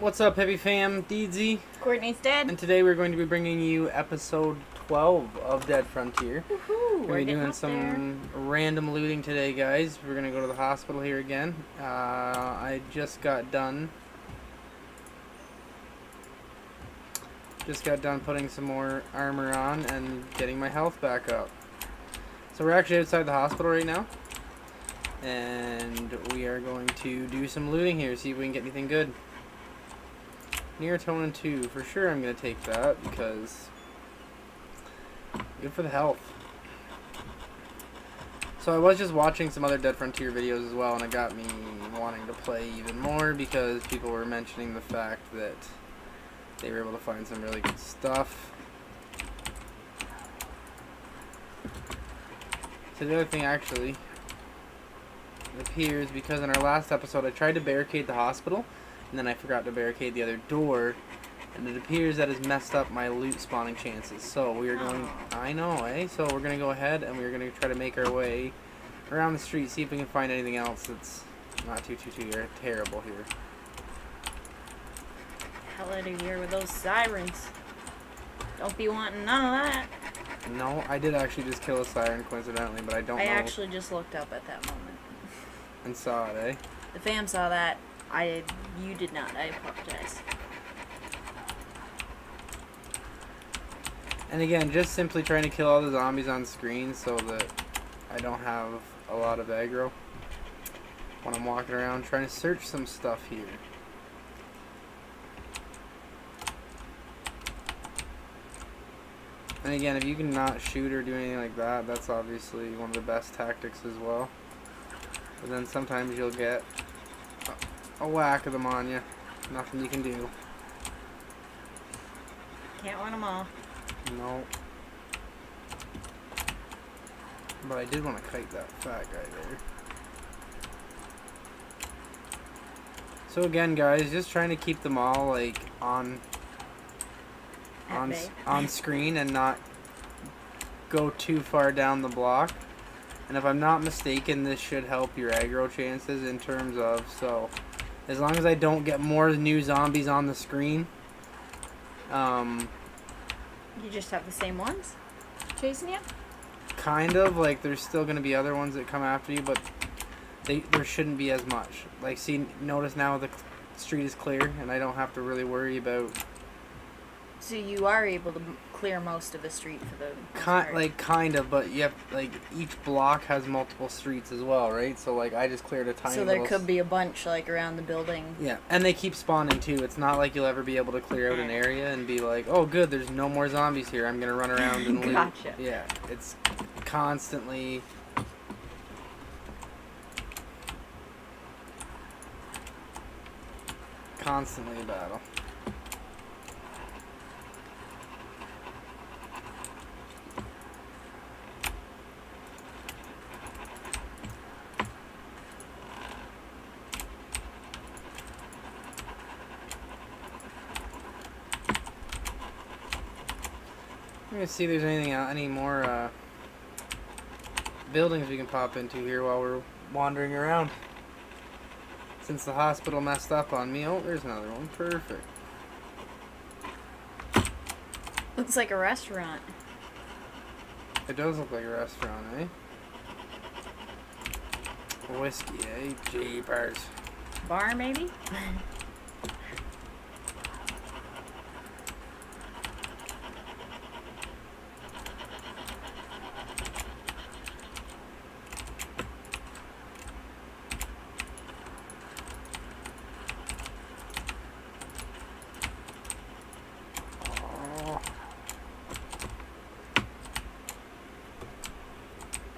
What's up, Hippie Fam? DZ. Courtney's dead. And today we're going to be bringing you episode 12 of Dead Frontier. Woohoo! We're doing some random looting today, guys. We're going to go to the hospital here again. I just got done. Putting some more armor on and getting my health back up. So we're actually outside the hospital right now. And we are going to do some looting here, see if we can get anything good. Neotonin 2, for sure I'm going to take that because good for the health. So I was just watching some other Dead Frontier videos as well, and it got me wanting to play even more because people were mentioning the fact that they were able to find some really good stuff. So the other thing actually, it appears because in our last episode I tried to barricade the hospital, and then I forgot to barricade the other door, and it appears that has messed up my loot spawning chances. So we are going, I know, eh? So we're going to go ahead and we're going to try to make our way around the street, see if we can find anything else that's not too terrible here. Hell out of here with those sirens. Don't be wanting none of that. No, I did actually just kill a siren coincidentally, but I don't know. I actually just looked up at that moment. And saw it, eh? The fam saw that. You did not. I apologize. And again, just simply trying to kill all the zombies on screen so that I don't have a lot of aggro when I'm walking around trying to search some stuff here. And again, if you can not shoot or do anything like that, that's obviously one of the best tactics as well. But then sometimes you'll get a whack of them on you. Nothing you can do. Can't win them all. No. But I did want to kite that fat guy there. So again, guys, just trying to keep them all like on screen and not go too far down the block. And if I'm not mistaken, this should help your aggro chances in terms of, so as long as I don't get more new zombies on the screen. You just have the same ones chasing you? Kind of, like there's still going to be other ones that come after you, but there shouldn't be as much. Like, see, notice now the street is clear and I don't have to really worry about. So you are able to clear most of the street for the kind of, but yep, like each block has multiple streets as well, right? So like I just cleared a tiny. So there could be a bunch like around the building. Yeah, and they keep spawning too. It's not like you'll ever be able to clear out an area and be like, oh good, there's no more zombies here. I'm gonna run around and loot. Gotcha. Yeah, it's constantly. Constantly a battle. Let me see if there's any more buildings we can pop into here while we're wandering around. Since the hospital messed up on me. Oh, there's another one. Perfect. Looks like a restaurant. It does look like a restaurant, eh? Whiskey, eh? Jeepers. Bar, maybe?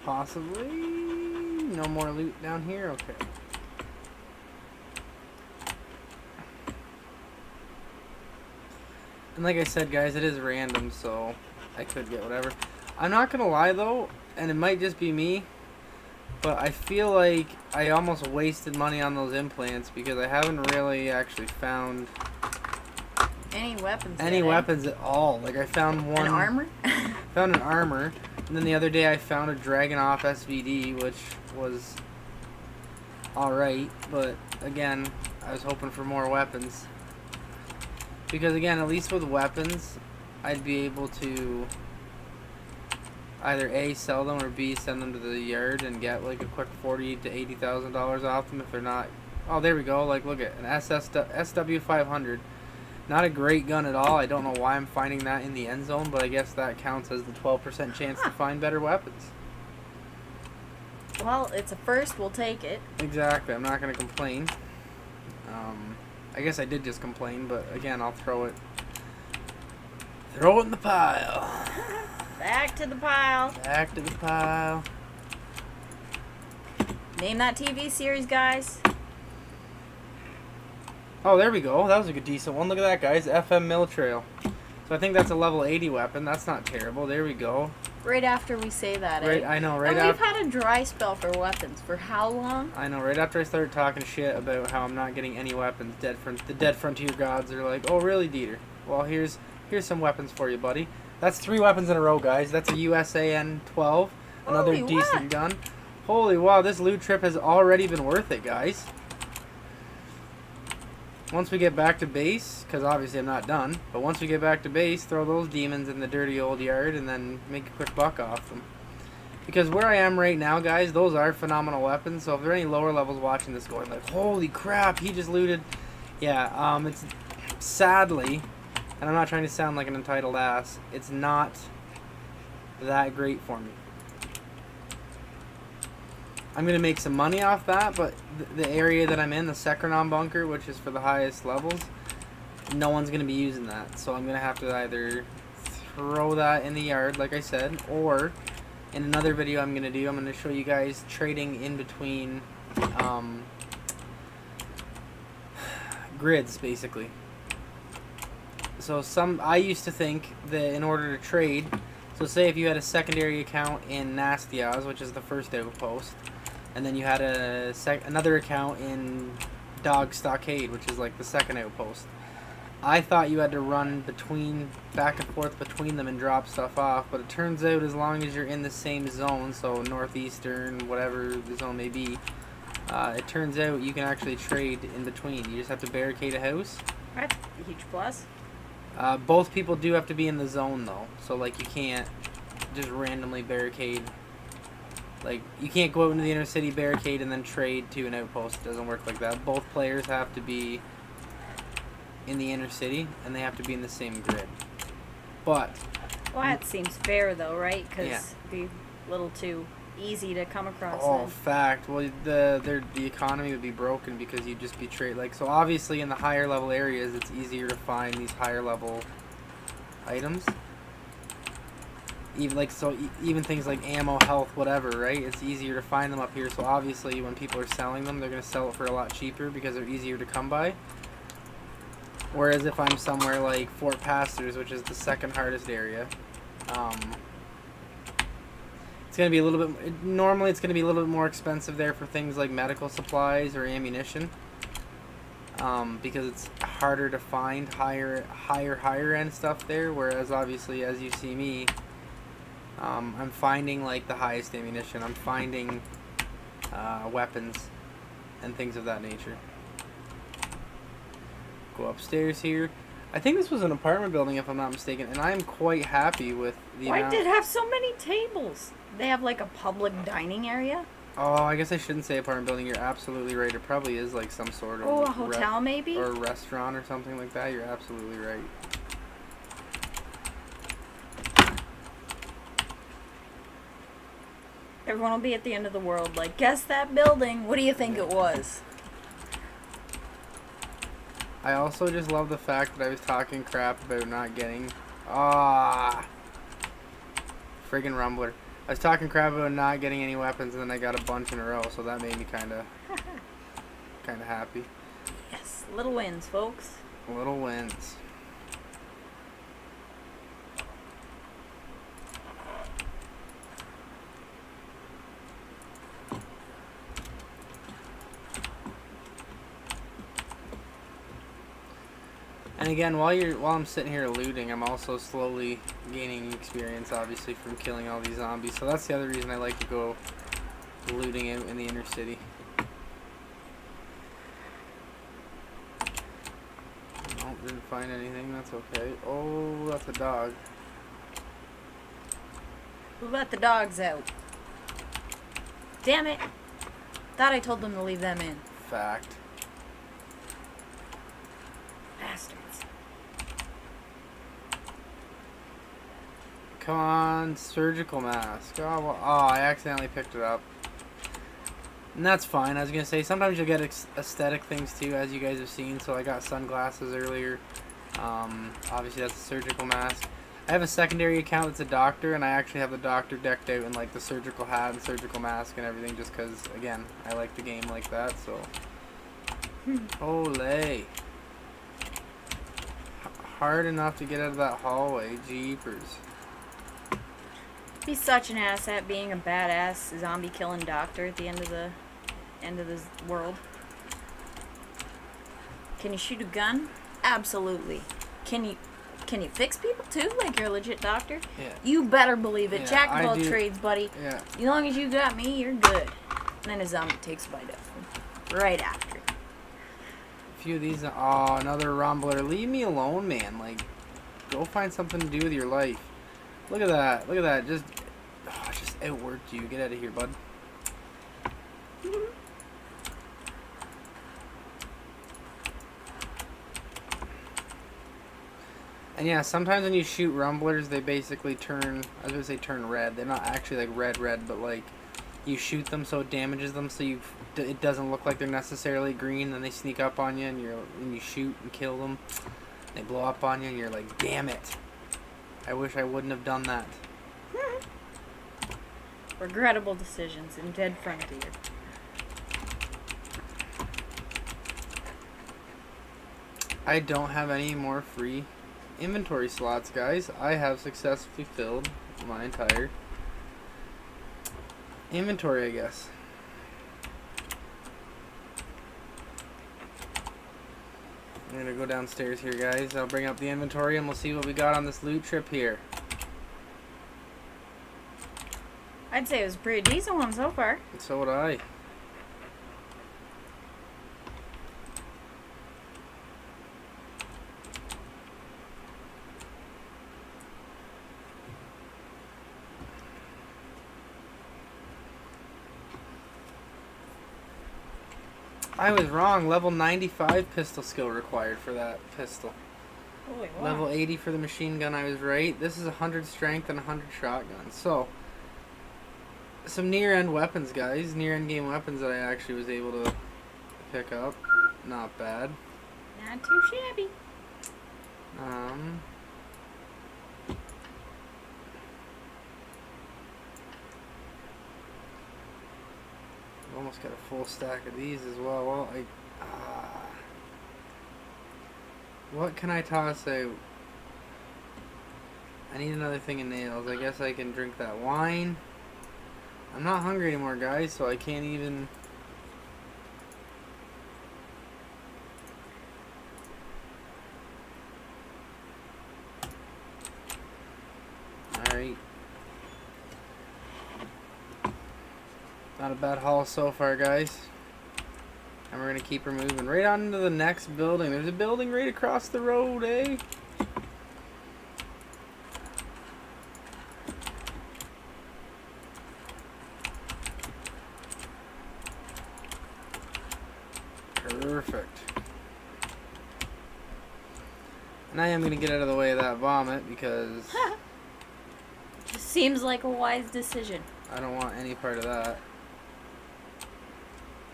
Possibly. No more loot down here? Okay. And like I said, guys, it is random, so I could get whatever. I'm not gonna lie though, and it might just be me, but I feel like I almost wasted money on those implants because I haven't really actually found Any weapons? weapons at all. Like I found one. An armor? Found an armor. And then the other day I found a Dragonoff SVD, which was alright, but again, I was hoping for more weapons. Because again, at least with weapons, I'd be able to either A, sell them, or B, send them to the yard and get like a quick $40,000 to $80,000 off them if they're not. Oh, there we go. Like, look at an SW500. Not a great gun at all. I don't know why I'm finding that in the end zone, but I guess that counts as the 12% chance to find better weapons. Well, it's a first. We'll take it. Exactly. I'm not going to complain. I guess I did just complain, but again, I'll throw it in the pile. Back to the pile. Back to the pile. Name that TV series, guys. Oh, there we go. That was a good, decent one. Look at that, guys. FM Mill Trail. So I think that's a level 80 weapon. That's not terrible. There we go. Right after we say that, Right, eh? I know. Right and we've after. had a dry spell for weapons for how long? I know. Right after I started talking shit about how I'm not getting any weapons, the dead frontier gods are like, "Oh, really, Dieter? Well, here's some weapons for you, buddy." That's 3 weapons in a row, guys. That's a USAN 12, another Holy decent what? gun. Holy wow! This loot trip has already been worth it, guys. Once we get back to base, because obviously I'm not done, but once we get back to base, throw those demons in the dirty old yard and then make a quick buck off them. Because where I am right now, guys, those are phenomenal weapons, so if there are any lower levels watching this going like, holy crap, he just looted. Yeah, it's sadly, and I'm not trying to sound like an entitled ass, it's not that great for me. I'm going to make some money off that, but the area that I'm in, the Sekrenon bunker, which is for the highest levels, no one's going to be using that. So I'm going to have to either throw that in the yard, like I said, or in another video I'm going to do, I'm going to show you guys trading in between grids, basically. So I used to think that in order to trade, so say if you had a secondary account in Nasty Oz, which is the first outpost, and then you had another account in Dog Stockade, which is like the second outpost. I thought you had to run back and forth between them and drop stuff off, but it turns out as long as you're in the same zone, so northeastern, whatever the zone may be, it turns out you can actually trade in between. You just have to barricade a house. That's a huge plus. Both people do have to be in the zone though, so like you can't just randomly barricade. Like, you can't go out into the inner city, barricade, and then trade to an outpost. It doesn't work like that. Both players have to be in the inner city, and they have to be in the same grid. But... Well, that seems fair, though, right? Because Yeah. it'd be a little too easy to come across. Oh, then. fact. Well, the economy would be broken because you'd just be like, so obviously in the higher level areas, it's easier to find these higher level items. Even things like ammo, health, whatever, right? It's easier to find them up here. So obviously, when people are selling them, they're gonna sell it for a lot cheaper because they're easier to come by. Whereas if I'm somewhere like Fort Pastors, which is the second hardest area, it's gonna be a little bit. Normally, it's gonna be a little bit more expensive there for things like medical supplies or ammunition, because it's harder to find higher end stuff there. Whereas obviously, as you see me. I'm finding like the highest ammunition. I'm finding weapons and things of that nature. Go upstairs here. I think this was an apartment building if I'm not mistaken, and I am quite happy with the Why amount. did it have so many tables? They have like a public dining area? Oh, I guess I shouldn't say apartment building. You're absolutely right. It probably is like some sort of Oh, a hotel maybe? or a restaurant or something like that. You're absolutely right. Everyone will be at the end of the world like, guess that building. What do you think it was? I also just love the fact that I was talking crap about not getting... friggin' Rumbler. I was talking crap about not getting any weapons, and then I got a bunch in a row, so that made me kind of happy. Yes, little wins, folks. Little wins. And again, while I'm sitting here looting, I'm also slowly gaining experience, obviously, from killing all these zombies. So that's the other reason I like to go looting out in the inner city. Oh, Didn't find anything, that's okay. Oh, that's a dog. Who let the dogs out? Damn it. Thought I told them to leave them in. Fact. Bastards. Come on, surgical mask. Oh, well, I accidentally picked it up. And that's fine. I was going to say, sometimes you'll get aesthetic things too, as you guys have seen. So I got sunglasses earlier. Obviously, that's a surgical mask. I have a secondary account that's a doctor, and I actually have the doctor decked out in like the surgical hat and surgical mask and everything just because, again, I like the game like that, so. Olay. Hard enough to get out of that hallway. Jeepers. Be such an asset being a badass zombie killing doctor at the end of this world. Can you shoot a gun? Absolutely. Can you fix people too? Like you're a legit doctor? Yeah. You better believe it. Yeah, Jack of all do. trades, buddy. Yeah. As long as you got me, you're good. And then a zombie takes a bite of him. Right after. A few of these. Oh, another rumbler. Leave me alone, man. Like, go find something to do with your life. Look at that. Look at that. Just outworked you. Get out of here, bud. And yeah, sometimes when you shoot rumblers, they basically turn, I was going to say turn red. They're not actually like red, but like you shoot them so it damages them so it doesn't look like they're necessarily green. Then they sneak up on you and you shoot and kill them. They blow up on you and you're like, damn it. I wish I wouldn't have done that. Regrettable decisions in Dead Frontier. I don't have any more free inventory slots, guys. I have successfully filled my entire inventory, I guess. I'm gonna go downstairs here, guys. I'll bring up the inventory and we'll see what we got on this loot trip here. I'd say it was a pretty decent one so far. And so would I. I was wrong. Level 95 pistol skill required for that pistol. Holy wow. Level 80 for the machine gun, I was right. This is 100 strength and 100 shotgun. So, some near-end weapons, guys. Near-end game weapons that I actually was able to pick up. Not bad. Not too shabby. I've almost got a full stack of these as well. Well, what can I toss out? I need another thing of nails. I guess I can drink that wine. I'm not hungry anymore, guys, so I can't even... Alright. Not a bad haul so far, guys. And we're going to keep her moving right on into the next building. There's a building right across the road, eh? Perfect. And I am going to get out of the way of that vomit because Just seems like a wise decision. I don't want any part of that.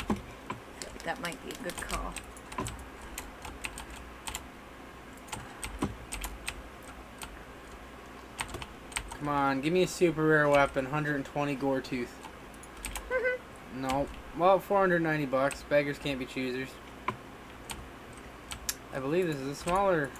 I feel like that might be a good call. Come on, give me a super rare weapon, 120 gore tooth. Nope. Well, 490 bucks. Beggars can't be choosers. I believe this is a smaller...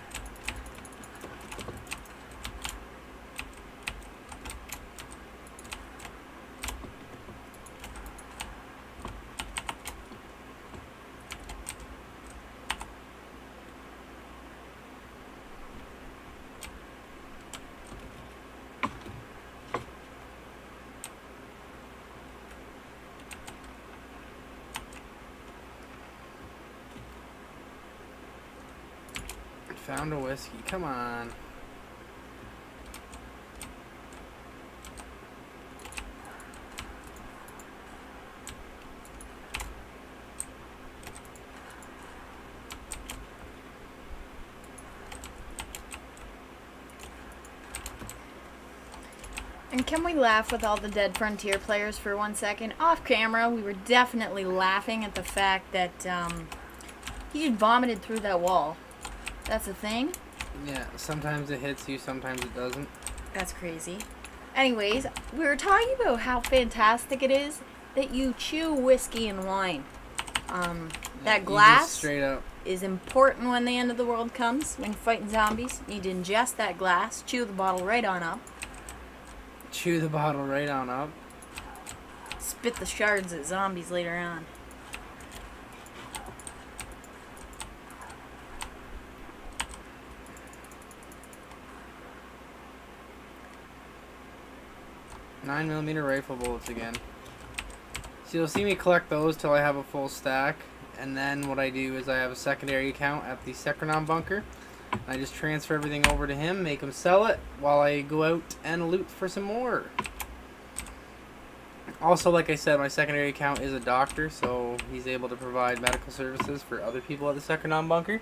found a whiskey. Come on. And can we laugh with all the Dead Frontier players for 1 second? Off camera, we were definitely laughing at the fact that he just vomited through that wall. That's a thing? Yeah, sometimes it hits you, sometimes it doesn't. That's crazy. Anyways, we were talking about how fantastic it is that you chew whiskey and wine. That glass straight up. is important when the end of the world comes, when you're fighting zombies. You need to ingest that glass, chew the bottle right on up. Chew the bottle right on up. Spit the shards at zombies later on. .9mm rifle bullets again. So you'll see me collect those till I have a full stack, and then what I do is I have a secondary account at the Secronom bunker. I just transfer everything over to him, make him sell it, while I go out and loot for some more. Also, like I said, my secondary account is a doctor, so he's able to provide medical services for other people at the Secronom bunker.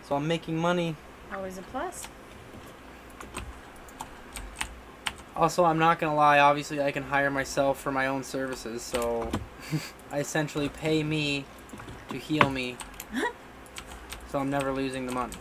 So I'm making money. Always a plus. Also, I'm not going to lie, obviously I can hire myself for my own services, so I essentially pay me to heal me, so I'm never losing the money.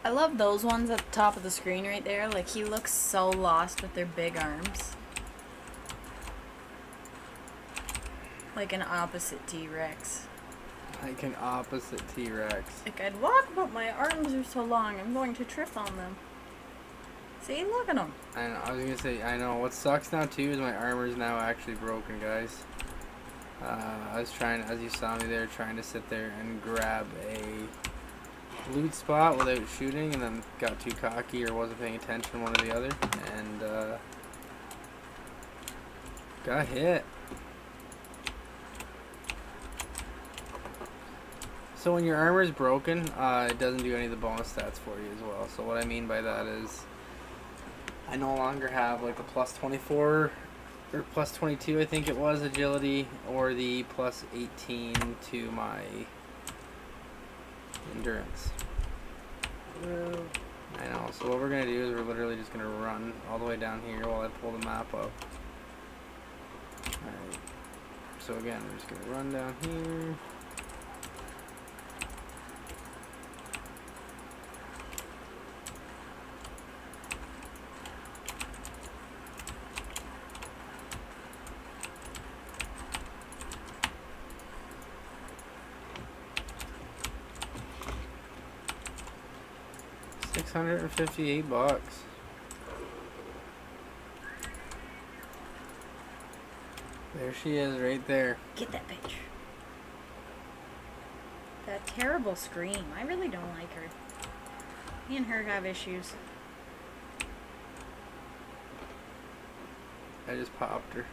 I love those ones at the top of the screen right there. Like, he looks so lost with their big arms. Like an opposite T-Rex. Like an opposite T-Rex. Like, I'd walk, but my arms are so long, I'm going to trip on them. See, look at them. I know, I was going to say, I know. What sucks now, too, is my armor's now actually broken, guys. I was trying, as you saw me there, trying to sit there and grab a loot spot without shooting, and then got too cocky or wasn't paying attention, one or the other, and got hit. So when your armor is broken, it doesn't do any of the bonus stats for you as well. So what I mean by that is I no longer have like the plus 24 or plus 22, I think it was, agility, or the plus 18 to my endurance. Whoa. I know, so what we're going to do is we're literally just going to run all the way down here while I pull the map up. Alright, so again, we're just going to run down here. $658. There she is, right there. Get that bitch. That terrible scream. I really don't like her. Me and her have issues. I just popped her.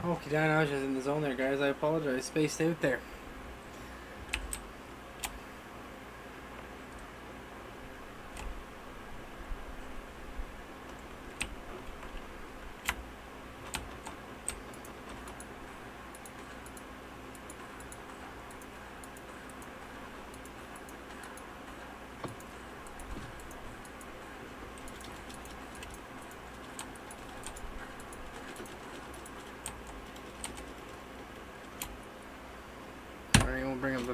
Okay, down, I was just in the zone there, guys. I apologize. Spaced out there.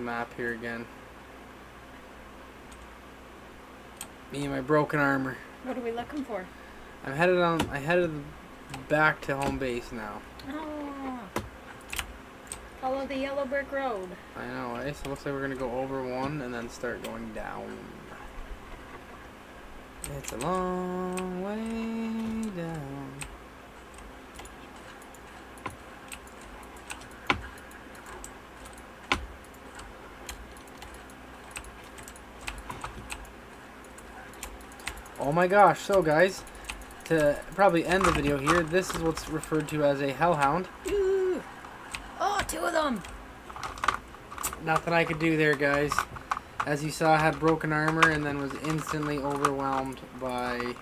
map here again. Me and my broken armor. What are we looking for? I headed back to home base now. Oh. Follow the yellow brick road. I know, eh? So it looks like we're gonna go over one and then start going down. It's a long way down. Oh my gosh, so guys, to probably end the video here, this is what's referred to as a hellhound. Ooh. Oh, 2 of them. Nothing I could do there, guys. As you saw, I had broken armor and then was instantly overwhelmed by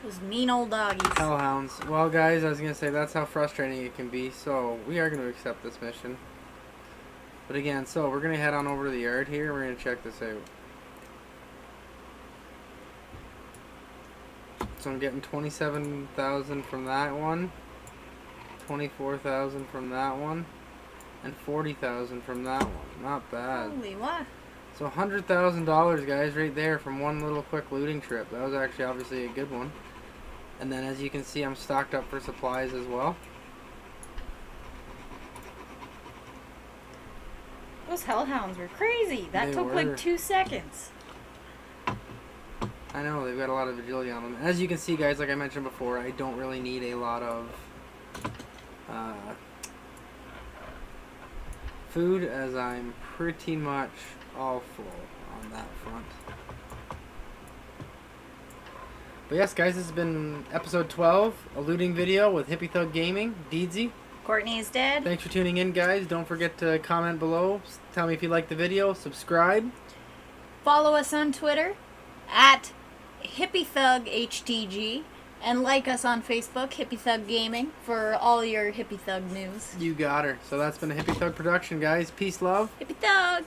Those mean old doggies. hellhounds. Well, guys, I was going to say that's how frustrating it can be, so we are going to accept this mission. But again, so we're going to head on over to the yard here, we're going to check this out. So I'm getting 27,000 from that one, 24,000 from that one, and 40,000 from that one. Not bad. Holy what? So $100,000, guys, right there from one little quick looting trip. That was actually obviously a good one. And then as you can see, I'm stocked up for supplies as well. Those hellhounds were crazy. That took like 2 seconds. I know, they've got a lot of agility on them. As you can see, guys, like I mentioned before, I don't really need a lot of food, as I'm pretty much all full on that front. But yes, guys, this has been episode 12, a looting video with Hippie Thug Gaming, Deedsy. Courtney is dead. Thanks for tuning in, guys. Don't forget to comment below. Tell me if you liked the video. Subscribe. Follow us on Twitter at Hippie Thug HTG, and like us on Facebook, Hippie Thug Gaming, for all your Hippie Thug news. You got her. So that's been a Hippie Thug production, guys. Peace, love. Hippie Thug!